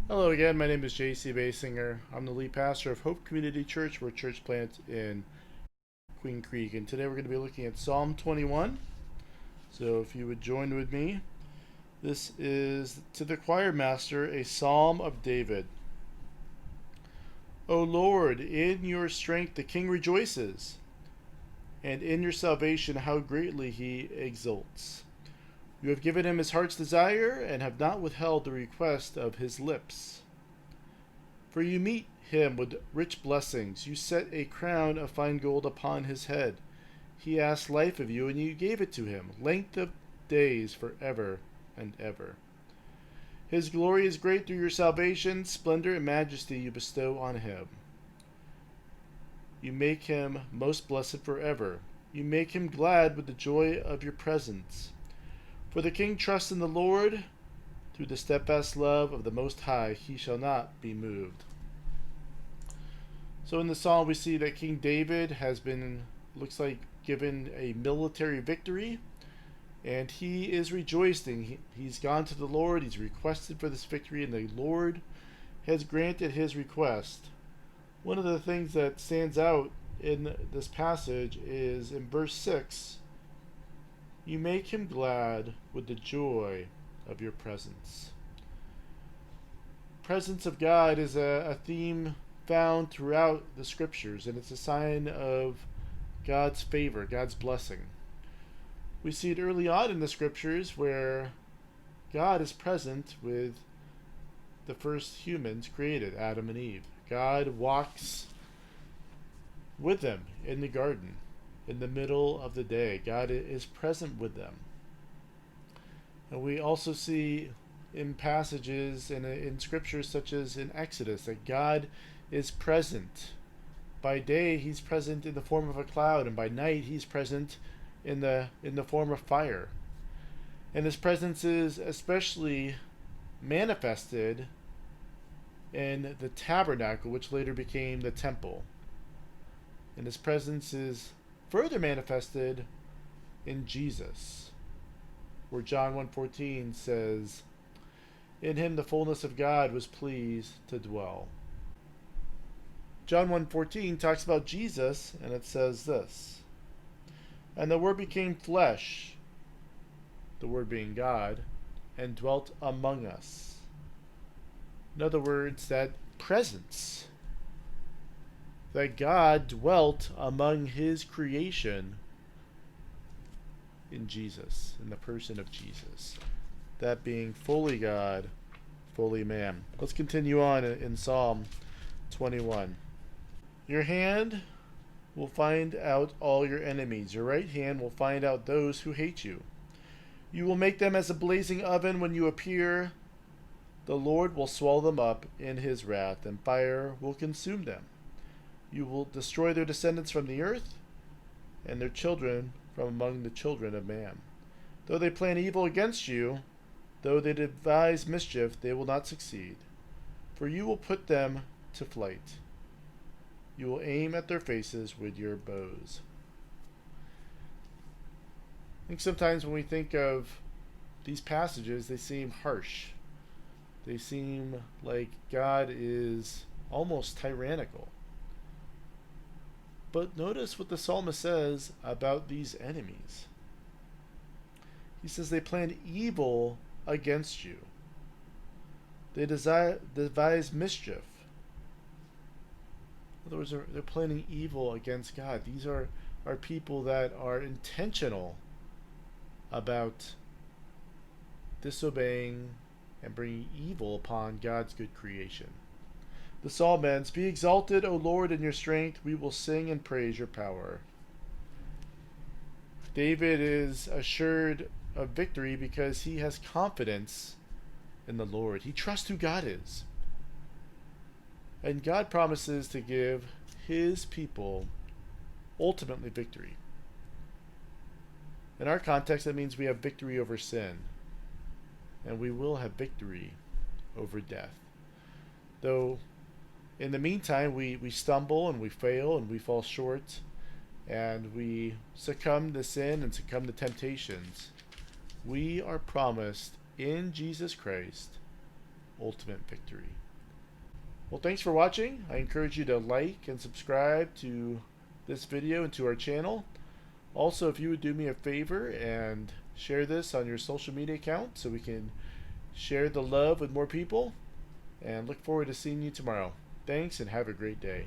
Hello again, my name is JC Basinger. I'm the lead pastor of Hope Community Church. We're a church plant in Queen Creek, and today we're going to be looking at Psalm 21. So if you would join with me, this is to the choir master, a psalm of David. O Lord, in your strength the king rejoices, and in your salvation how greatly he exults. You have given him his heart's desire, and have not withheld the request of his lips. For you meet him with rich blessings. You set a crown of fine gold upon his head. He asked life of you, and you gave it to him, length of days forever and ever. His glory is great through your salvation. Splendor and majesty you bestow on him. You make him most blessed forever. You make him glad with the joy of your presence. For the king trusts in the Lord. Through the steadfast love of the Most High, he shall not be moved. So in the psalm, we see that King David has been, looks like, given a military victory, and he is rejoicing. He's gone to the Lord, he's requested for this victory, and the Lord has granted his request. One of the things that stands out in this passage is in verse 6, you make him glad with the joy of your presence. Presence of God is a theme found throughout the scriptures, and it's a sign of God's favor, God's blessing. We see it early on in the scriptures where God is present with the first humans created, Adam and Eve. God walks with them in the garden in the middle of the day. God is present with them. And we also see in passages in scriptures such as in Exodus that God is present. By day he's present in the form of a cloud, and by night he's present in the form of fire. And his presence is especially manifested in the tabernacle, which later became the temple. And his presence is further manifested in Jesus, where John 1:14 says, in him the fullness of God was pleased to dwell. John 1:14 talks about Jesus, and it says this, and the Word became flesh, the Word being God, and dwelt among us. In other words, that presence, that God dwelt among his creation in Jesus, in the person of Jesus. That being fully God, fully man. Let's continue on in Psalm 21. Your hand will find out all your enemies. Your right hand will find out those who hate you. You will make them as a blazing oven when you appear. The Lord will swallow them up in his wrath, and fire will consume them. You will destroy their descendants from the earth, and their children from among the children of man. Though they plan evil against you, though they devise mischief, they will not succeed. For you will put them to flight. You will aim at their faces with your bows. I think sometimes when we think of these passages, they seem harsh. They seem like God is almost tyrannical. But notice what the psalmist says about these enemies. He says they plan evil against you. They devise mischief. In other words, they're planning evil against God. These are people that are intentional about disobeying and bringing evil upon God's good creation. The psalm ends, be exalted, O Lord, in your strength. We will sing and praise your power. David is assured of victory because he has confidence in the Lord. He trusts who God is. And God promises to give his people ultimately victory. In our context, that means we have victory over sin. And we will have victory over death. Though in the meantime, we stumble and we fail and we fall short and we succumb to sin and succumb to temptations, we are promised in Jesus Christ ultimate victory. Well, thanks for watching. I encourage you to like and subscribe to this video and to our channel. Also, if you would do me a favor and share this on your social media account so we can share the love with more people, and look forward to seeing you tomorrow. Thanks and have a great day.